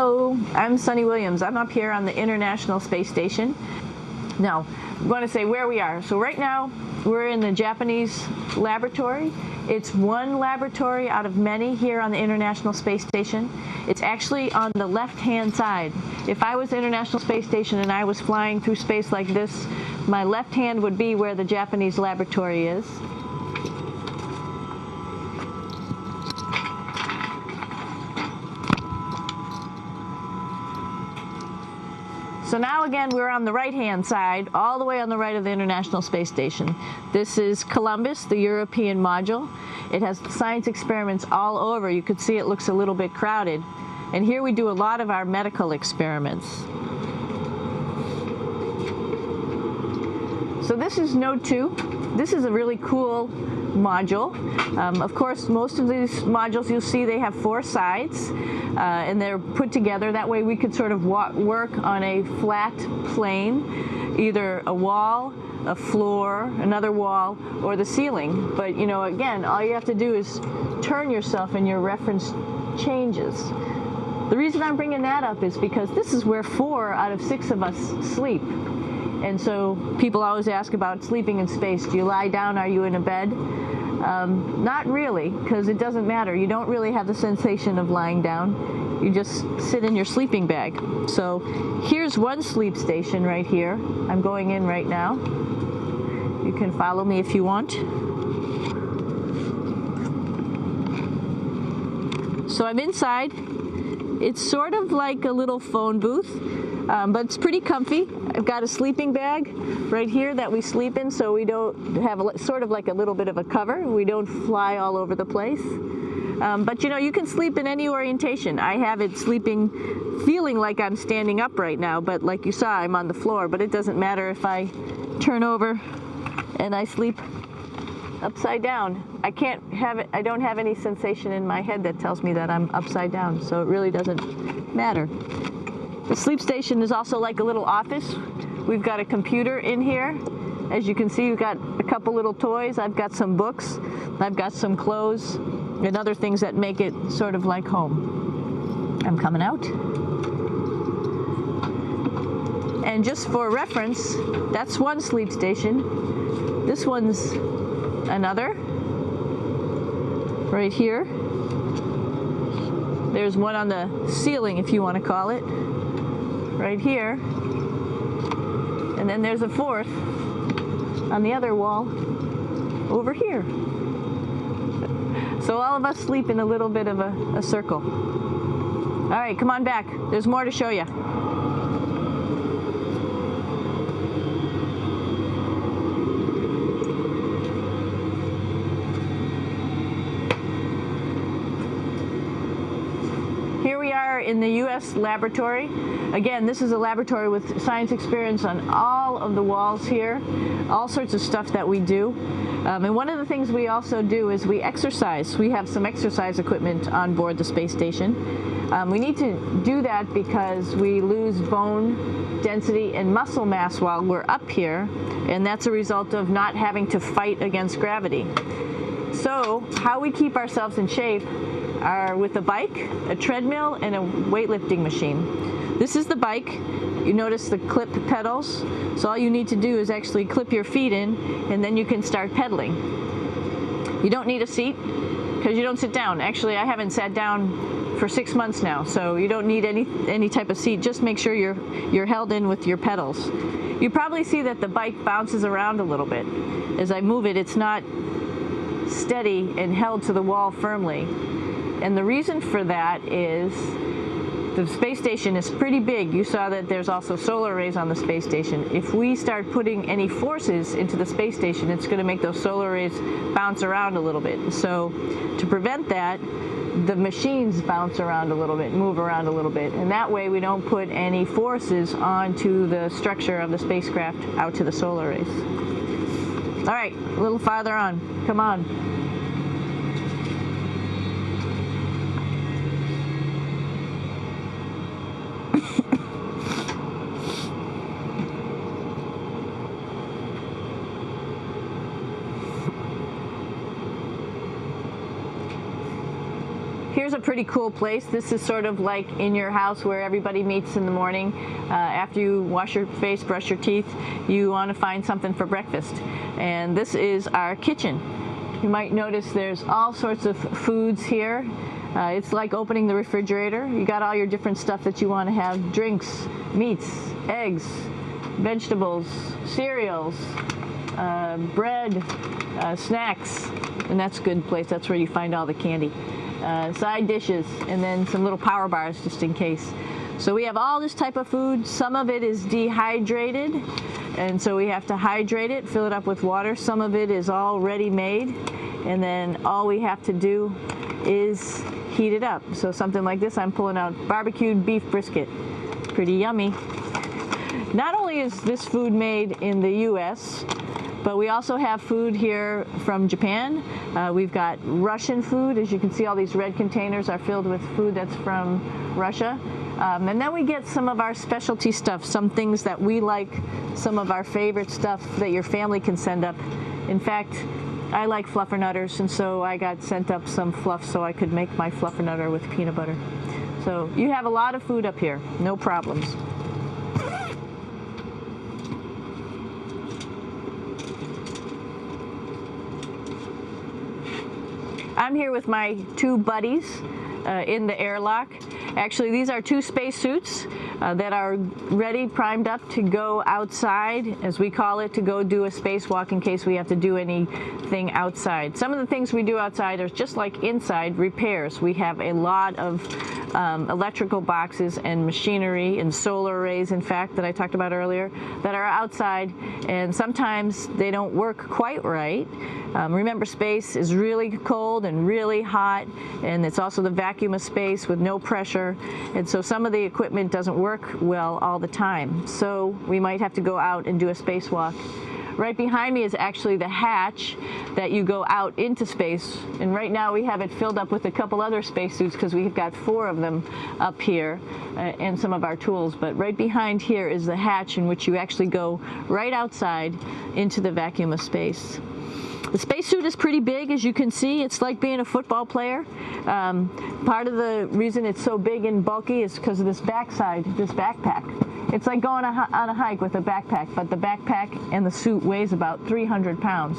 Hello, I'm Sunny Williams. I'm up here on the International Space Station. Now, I want to say where we are. So right now, we're in the Japanese laboratory. It's one laboratory out of many here on the International Space Station. It's actually on the left-hand side. If I was the International Space Station and I was flying through space like this, my left hand would be where the Japanese laboratory is. So now again, we're on the right-hand side, all the way on the right of the International Space Station. This is Columbus, the European module. It has science experiments all over. You could see it looks a little bit crowded. And here we do a lot of our medical experiments. So this is Node 2. This is a really cool module. Of course, most of these modules you'll see they have 4 sides and they're put together. That way we could sort of work on a flat plane, either a wall, a floor, another wall, or the ceiling. But you know, again, all you have to do is turn yourself and your reference changes. The reason I'm bringing that up is because this is where 4 out of 6 of us sleep. And so people always ask about sleeping in space. Do you lie down? Are you in a bed? Not really, because it doesn't matter. You don't really have the sensation of lying down. You just sit in your sleeping bag. So here's one sleep station right here. I'm going in right now. You can follow me if you want. So I'm inside. It's sort of like a little phone booth, but it's pretty comfy. I've got a sleeping bag right here that we sleep in, so we don't have sort of like a little bit of a cover. We don't fly all over the place. But you know, you can sleep in any orientation. I have it sleeping, feeling like I'm standing up right now, but like you saw, I'm on the floor. But it doesn't matter if I turn over and I sleep upside down. I don't have any sensation in my head that tells me that I'm upside down, so it really doesn't matter. The sleep station is also like a little office. We've got a computer in here. As you can see, we've got a couple little toys. I've got some books. I've got some clothes and other things that make it sort of like home. I'm coming out. And just for reference, that's one sleep station. This one's another. Right here. There's one on the ceiling, if you want to call it. Right here. And then there's a 4th on the other wall over here. So all of us sleep in a little bit of a circle. All right, come on back. There's more to show you. Here we are in the U.S. laboratory. Again, this is a laboratory with science experience on all of the walls here, all sorts of stuff that we do. And one of the things we also do is we exercise. We have some exercise equipment on board the space station. We need to do that because we lose bone density and muscle mass while we're up here, and that's a result of not having to fight against gravity. So how we keep ourselves in shape are with a bike, a treadmill, and a weightlifting machine. This is the bike. You notice the clip pedals. So all you need to do is actually clip your feet in, and then you can start pedaling. You don't need a seat because you don't sit down. Actually, I haven't sat down for 6 months now, so you don't need any type of seat. Just make sure you're held in with your pedals. You probably see that the bike bounces around a little bit. As I move it, it's not steady and held to the wall firmly. And the reason for that is the space station is pretty big. You saw that there's also solar arrays on the space station. If we start putting any forces into the space station, it's going to make those solar arrays bounce around a little bit. So to prevent that, the machines bounce around a little bit, move around a little bit. And that way we don't put any forces onto the structure of the spacecraft out to the solar arrays. All right, a little farther on. Come on. Here's a pretty cool place. This is sort of like in your house where everybody meets in the morning. After you wash your face, brush your teeth, you want to find something for breakfast. And this is our kitchen. You might notice there's all sorts of foods here. It's like opening the refrigerator. You got all your different stuff that you want to have: drinks, meats, eggs, vegetables, cereals, bread, snacks, and that's a good place. That's where you find all the candy. Side dishes, and then some little power bars just in case. So we have all this type of food. Some of it is dehydrated, and so we have to hydrate it, fill it up with water. Some of it is already made, and then all we have to do is heat it up. So something like this, I'm pulling out barbecued beef brisket. Pretty yummy. Not only is this food made in the US, but we also have food here from Japan. We've got Russian food. As you can see, all these red containers are filled with food that's from Russia. And then we get some of our specialty stuff, some things that we like, some of our favorite stuff that your family can send up. In fact, I like fluffernutters, and so I got sent up some fluff so I could make my fluffernutter with peanut butter. So you have a lot of food up here, no problems. I'm here with my two buddies in the airlock. Actually, these are two space suits that are ready, primed up to go outside, as we call it, to go do a spacewalk in case we have to do anything outside. Some of the things we do outside are just like inside repairs. We have a lot of electrical boxes and machinery and solar arrays, in fact, that I talked about earlier, that are outside, and sometimes they don't work quite right. Remember, space is really cold and really hot, and it's also the vacuum of space with no pressure, and so some of the equipment doesn't work well all the time. So we might have to go out and do a spacewalk. Right behind me is actually the hatch that you go out into space, and right now we have it filled up with a couple other spacesuits because we've got 4 of them up here and some of our tools. But right behind here is the hatch in which you actually go right outside into the vacuum of space. The spacesuit is pretty big, as you can see. It's like being a football player. Part of the reason it's so big and bulky is because of this backside, this backpack. It's like going on a hike with a backpack, but the backpack and the suit weighs about 300 pounds.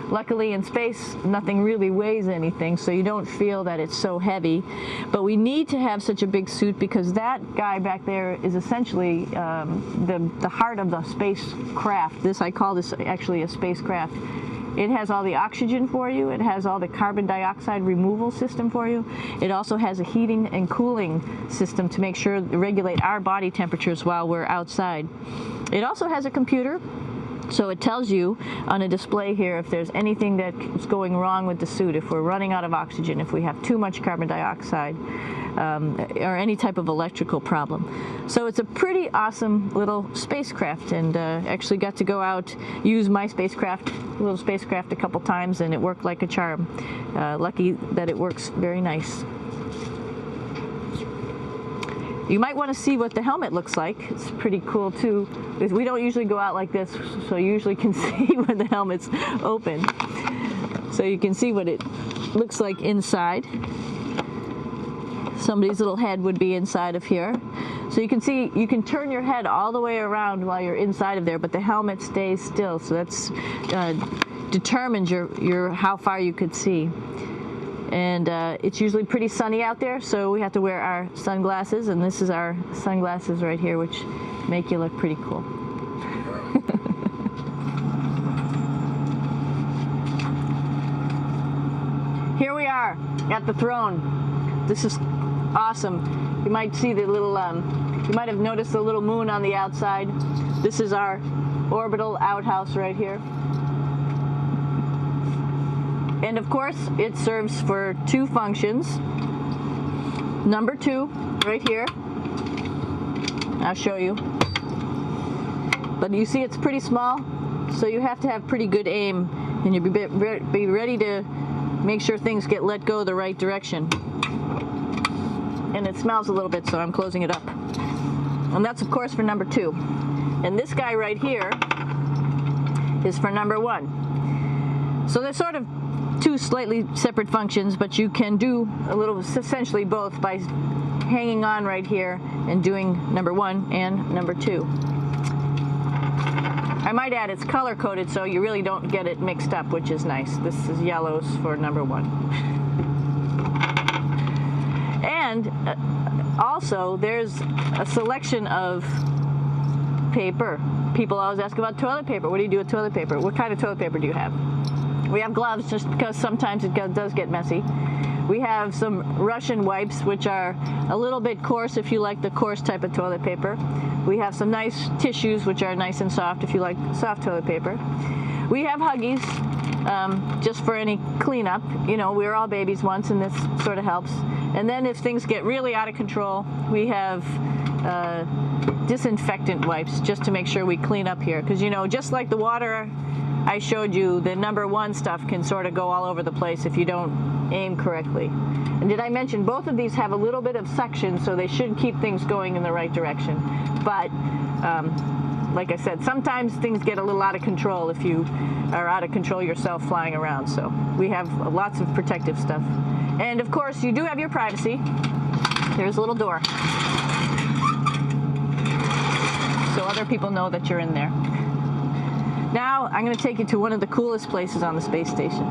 Luckily, in space, nothing really weighs anything, so you don't feel that it's so heavy. But we need to have such a big suit because that guy back there is essentially the heart of the spacecraft. I call this actually a spacecraft. It has all the oxygen for you. It has all the carbon dioxide removal system for you. It also has a heating and cooling system to make sure to regulate our body temperatures while we're outside. It also has a computer, so it tells you on a display here if there's anything that's going wrong with the suit, if we're running out of oxygen, if we have too much carbon dioxide, or any type of electrical problem. So it's a pretty awesome little spacecraft, and actually got to go out, use my little spacecraft a couple times, and it worked like a charm. Lucky that it works very nice. You might want to see what the helmet looks like. It's pretty cool too. We don't usually go out like this, so you usually can see when the helmet's open. So you can see what it looks like inside. Somebody's little head would be inside of here. So you can see, you can turn your head all the way around while you're inside of there, but the helmet stays still. So that's determines your how far you could see. And it's usually pretty sunny out there, so we have to wear our sunglasses, and this is our sunglasses right here, which make you look pretty cool. Here we are at the throne. This is awesome. You might see the little, you might have noticed the little moon on the outside. This is our orbital outhouse right here. And of course, it serves for 2 functions. Number 2, right here. I'll show you. But you see it's pretty small, so you have to have pretty good aim, and you'll be ready to make sure things get let go the right direction. And it smells a little bit, so I'm closing it up. And that's, of course, for number 2. And this guy right here is for number 1. So they're sort of two slightly separate functions, but you can do a little, essentially both, by hanging on right here and doing number 1 and number 2. I might add it's color coded so you really don't get it mixed up, which is nice. This is yellows for number 1. And also there's a selection of paper. People always ask about toilet paper. What do you do with toilet paper? What kind of toilet paper do you have? We have gloves just because sometimes it does get messy. We have some Russian wipes, which are a little bit coarse if you like the coarse type of toilet paper. We have some nice tissues, which are nice and soft if you like soft toilet paper. We have Huggies, just for any cleanup. You know, we were all babies once, and this sort of helps. And then if things get really out of control, we have disinfectant wipes, just to make sure we clean up here. Because, you know, just like the water I showed you, the number 1 stuff can sort of go all over the place if you don't aim correctly. And did I mention both of these have a little bit of suction, so they should keep things going in the right direction. But like I said, sometimes things get a little out of control if you are out of control yourself flying around. So we have lots of protective stuff. And of course, you do have your privacy. There's a little door, so other people know that you're in there. Now I'm going to take you to one of the coolest places on the space station.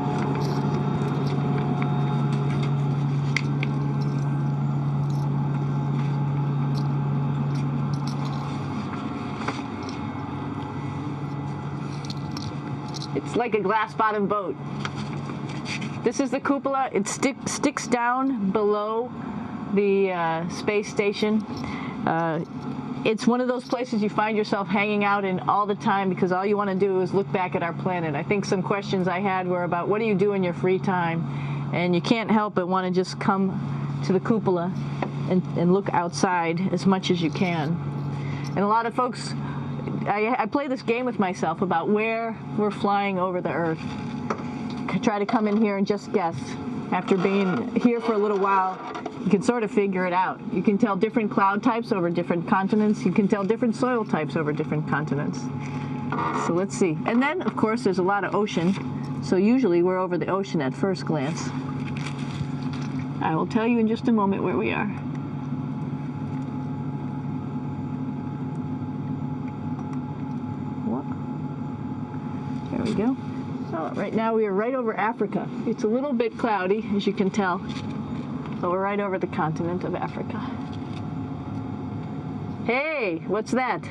It's like a glass-bottom boat. This is the cupola. It sticks down below the space station. It's one of those places you find yourself hanging out in all the time because all you want to do is look back at our planet. I think some questions I had were about what do you do in your free time? And you can't help but want to just come to the cupola and look outside as much as you can. And a lot of folks, I play this game with myself about where we're flying over the Earth. I try to come in here and just guess. After being here for a little while, you can sort of figure it out. You can tell different cloud types over different continents. You can tell different soil types over different continents. So let's see. And then, of course, there's a lot of ocean. So usually we're over the ocean at first glance. I will tell you in just a moment where we are. There we go. So right now we are right over Africa. It's a little bit cloudy, as you can tell. But we're right over the continent of Africa. Hey, what's that?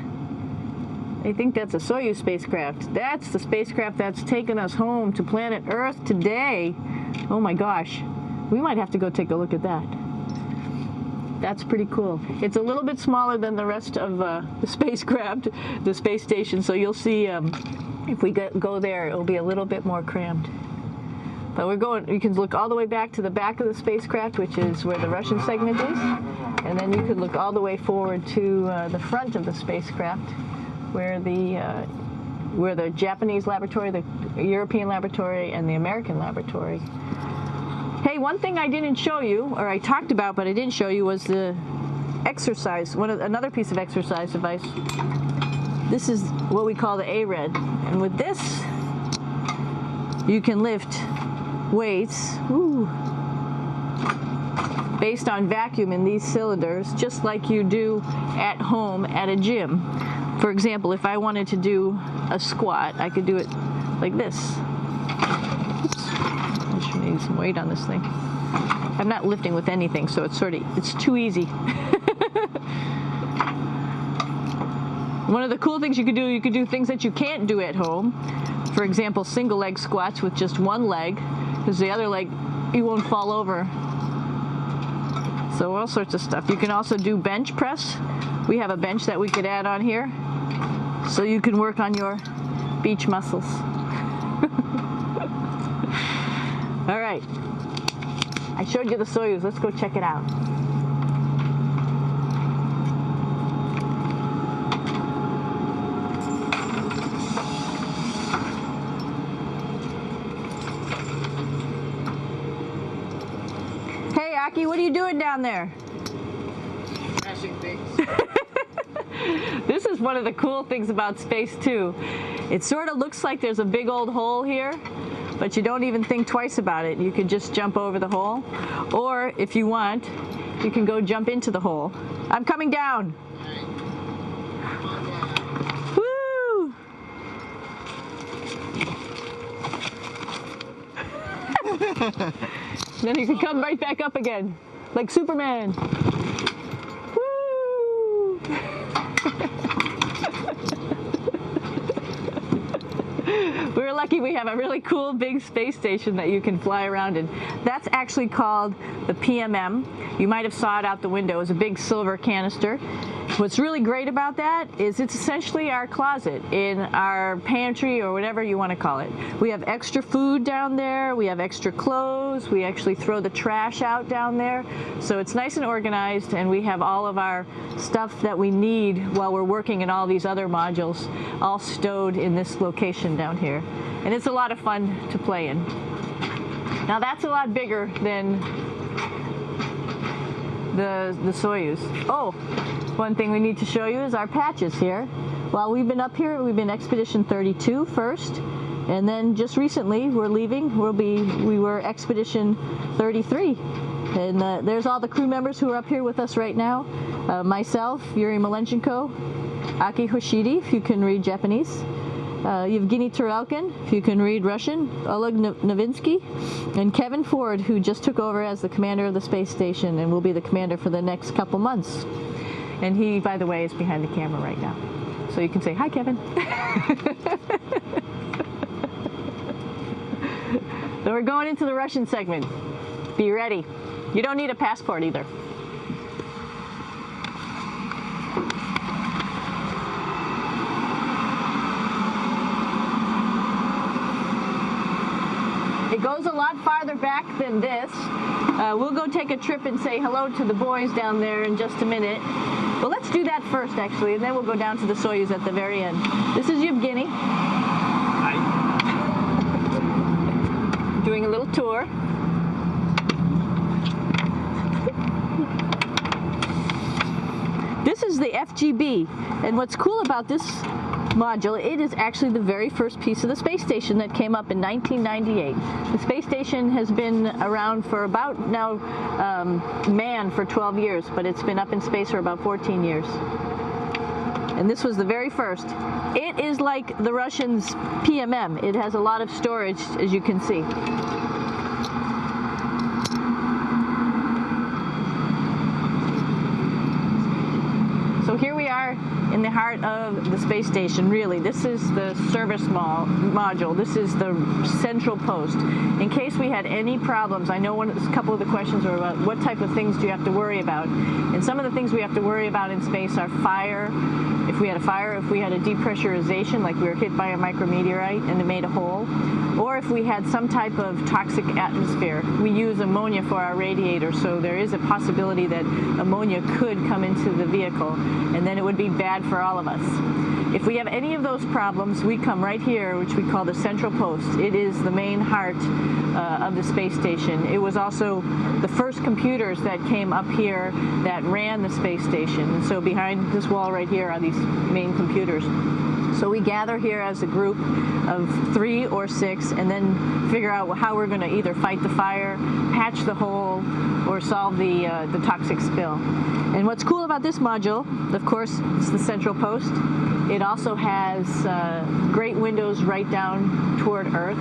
I think that's a Soyuz spacecraft. That's the spacecraft that's taken us home to planet Earth today. Oh my gosh. We might have to go take a look at that. That's pretty cool. It's a little bit smaller than the rest of the spacecraft, the space station, so you'll see if we go there, it'll be a little bit more crammed. But we're going, you can look all the way back to the back of the spacecraft, which is where the Russian segment is. And then you could look all the way forward to the front of the spacecraft, where the Japanese laboratory, the European laboratory, and the American laboratory. Hey, one thing I didn't show you, or I talked about but I didn't show you, was the exercise, another piece of exercise device. This is what we call the ARED. And with this, you can lift weights based on vacuum in these cylinders, just like you do at home at a gym. For example, if I wanted to do a squat, I could do it like this. Oops. I should need some weight on this thing. I'm not lifting with anything, so it's too easy. One of the cool things you could do things that you can't do at home. For example, single leg squats with just one leg, because the other leg, you won't fall over. So all sorts of stuff. You can also do bench press. We have a bench that we could add on here, so you can work on your beach muscles. All right. I showed you the Soyuz. Let's go check it out. Hey, Aki, what are you doing down there? Crashing things. This is one of the cool things about space, too. It sort of looks like there's a big old hole here, but you don't even think twice about it. You could just jump over the hole, or if you want, you can go jump into the hole. I'm coming down. Woo! Then you can come right back up again, like Superman. Woo! We're lucky we have a really cool big space station that you can fly around in. That's actually called the PMM. You might have saw it out the window. It's a big silver canister. What's really great about that is it's essentially our closet in our pantry, or whatever you want to call it. We have extra food down there. We have extra clothes. We actually throw the trash out down there. So it's nice and organized, and we have all of our stuff that we need while we're working in all these other modules all stowed in this location down here. And it's a lot of fun to play in. Now that's a lot bigger than the Soyuz. Oh, one thing we need to show you is our patches here. While we've been up here, we've been Expedition 32 first, and then just recently we're leaving. We were Expedition 33, and there's all the crew members who are up here with us right now. Myself, Yuri Malenchenko, Aki Hoshidi, if you can read Japanese, Yevgeny Turelkin, if you can read Russian, Oleg Novinsky, and Kevin Ford, who just took over as the commander of the space station and will be the commander for the next couple months. And he, by the way, is behind the camera right now. So you can say, hi, Kevin. So we're going into the Russian segment. Be ready. You don't need a passport either. It goes a lot farther back than this. We'll go take a trip and say hello to the boys down there in just a minute. Well, let's do that first, actually, and then we'll go down to the Soyuz at the very end. This is Yevgeny. Hi. Doing a little tour. This is the FGB, and what's cool about this module, it is actually the very first piece of the space station that came up in 1998. The space station has been around for about now manned for 12 years, but it's been up in space for about 14 years. And this was the very first. It is like the Russians' PMM. It has a lot of storage, as you can see. So here we are in the heart of the space station, really. This is the service module. This is the central post. In case we had any problems, I know a couple of the questions were about what type of things do you have to worry about. And some of the things we have to worry about in space are fire. If we had a fire, if we had a depressurization, like we were hit by a micrometeorite and it made a hole, or if we had some type of toxic atmosphere. We use ammonia for our radiator, so there is a possibility that ammonia could come into the vehicle, and then it would be bad for all of us. If we have any of those problems, we come right here, which we call the central post. It is the main heart of the space station. It was also the first computers that came up here that ran the space station. And so behind this wall right here are these main computers. So we gather here as a group of 3 or 6 and then figure out how we're going to either fight the fire, patch the hole, or solve the toxic spill. And what's cool about this module, of course, it's the central post. It also has great windows right down toward Earth.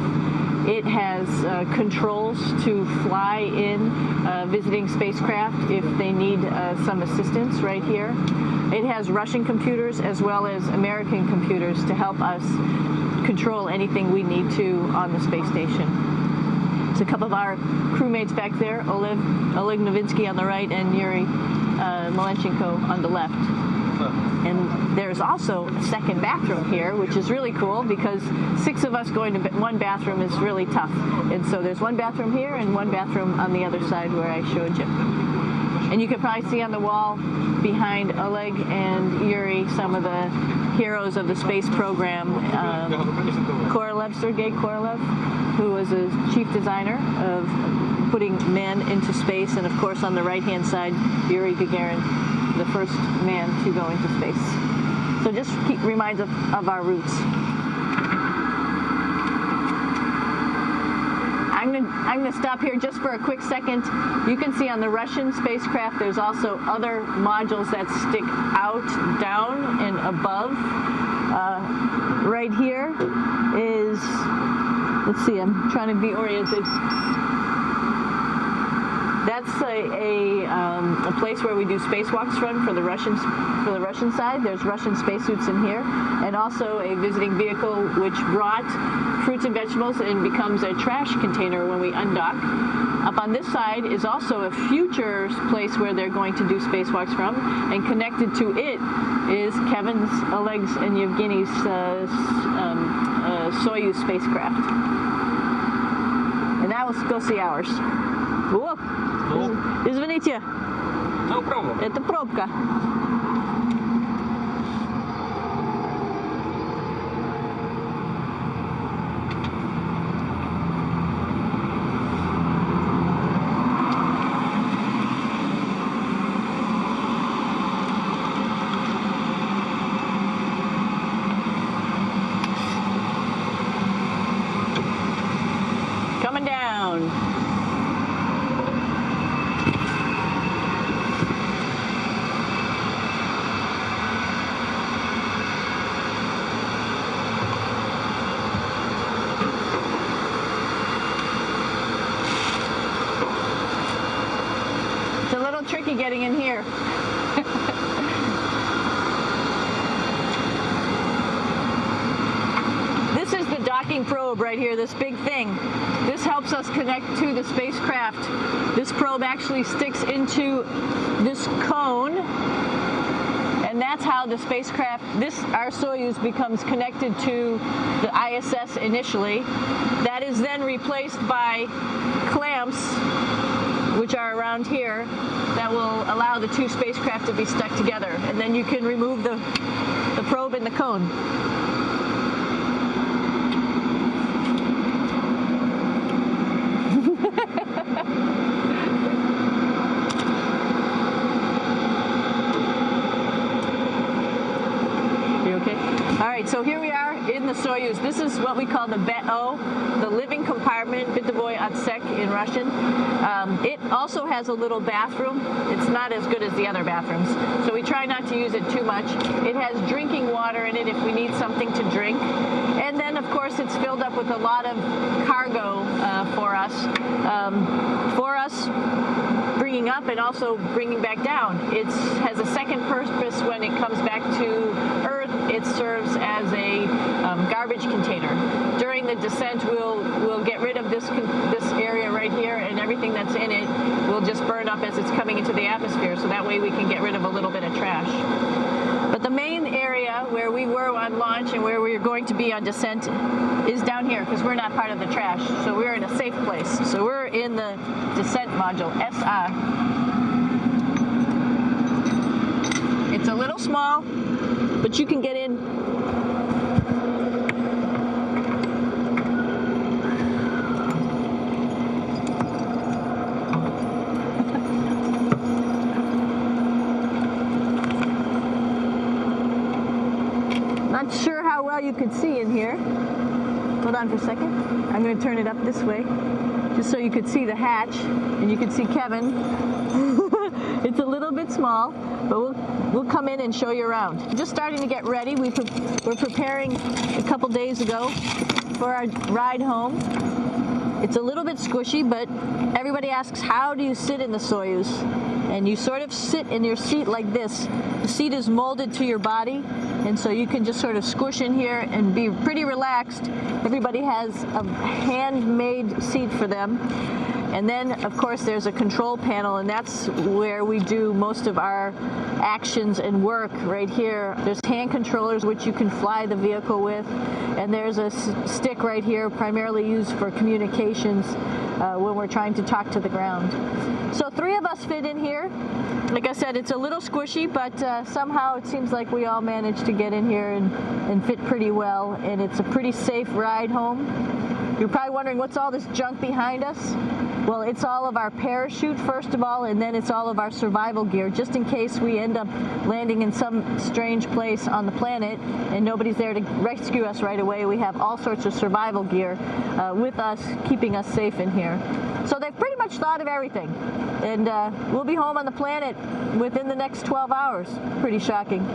It has controls to fly in visiting spacecraft if they need some assistance right here. It has Russian computers as well as American computers to help us control anything we need to on the space station. It's a couple of our crewmates back there, Oleg Novinsky on the right and Yuri Malenchenko on the left. And there's also a second bathroom here, which is really cool because 6 of us going to one bathroom is really tough. And so there's one bathroom here and one bathroom on the other side where I showed you. And you can probably see on the wall behind Oleg and Yuri some of the heroes of the space program. Sergei Korolev, who was a chief designer of putting men into space. And of course on the right-hand side, Yuri Gagarin, the first man to go into space. So just reminds us of our roots. I'm gonna stop here just for a quick second. You can see on the Russian spacecraft there's also other modules that stick out, down, and above. Right here is, let's see, I'm trying to be oriented. That's a place where we do spacewalks from for the Russian side. There's Russian spacesuits in here, and also a visiting vehicle which brought fruits and vegetables and becomes a trash container when we undock. Up on this side is also a future place where they're going to do spacewalks from, and connected to it is Kevin's, Oleg's, and Yevgeny's Soyuz spacecraft. And now let's go see ours. О, извините, No problem. это пробка. Coming down. It's a little tricky getting in here. This is the docking probe right here, this big thing. This helps us connect to the spacecraft. This probe actually sticks into this cone, and that's how the spacecraft, our Soyuz, becomes connected to the ISS initially. That is then replaced by clamps, which are around here, that will allow the two spacecraft to be stuck together. And then you can remove the probe and the cone. All right, so here we are in the Soyuz. This is what we call the BEO, the living compartment, Bitovoy Otsek in Russian. It also has a little bathroom. It's not as good as the other bathrooms, so we try not to use it too much. It has drinking water in it if we need something to drink. And then, of course, it's filled up with a lot of cargo for us. Bringing up and also bringing back down. It has a second purpose when it comes back to Earth. It serves as a garbage container. During the descent, we'll get rid of this area right here, and everything that's in it will just burn up as it's coming into the atmosphere, so that way we can get rid of a little bit of trash. But the main area where we were on launch and where we're going to be on descent is down here, because we're not part of the trash, so we're in a safe place. So we're in the descent module, SA. It's a little small, but you can get in. Not sure how well you could see in here. Hold on for a second. I'm going to turn it up this way, just so you could see the hatch, and you could see Kevin. It's a little bit small, but we'll come in and show you around. Just starting to get ready. We're preparing a couple days ago for our ride home. It's a little bit squishy, but everybody asks, how do you sit in the Soyuz? And you sort of sit in your seat like this. The seat is molded to your body, and so you can just sort of squish in here and be pretty relaxed. Everybody has a handmade seat for them. And then, of course, there's a control panel, and that's where we do most of our actions and work right here. There's hand controllers, which you can fly the vehicle with, and there's a stick right here, primarily used for communications when we're trying to talk to the ground. So 3 of us fit in here. Like I said, it's a little squishy, but somehow it seems like we all managed to get in here and fit pretty well, and it's a pretty safe ride home. You're probably wondering, what's all this junk behind us? Well, it's all of our parachute, first of all, and then it's all of our survival gear, just in case we end up landing in some strange place on the planet and nobody's there to rescue us right away. We have all sorts of survival gear with us, keeping us safe in here. So they've pretty much thought of everything. And we'll be home on the planet within the next 12 hours. Pretty shocking.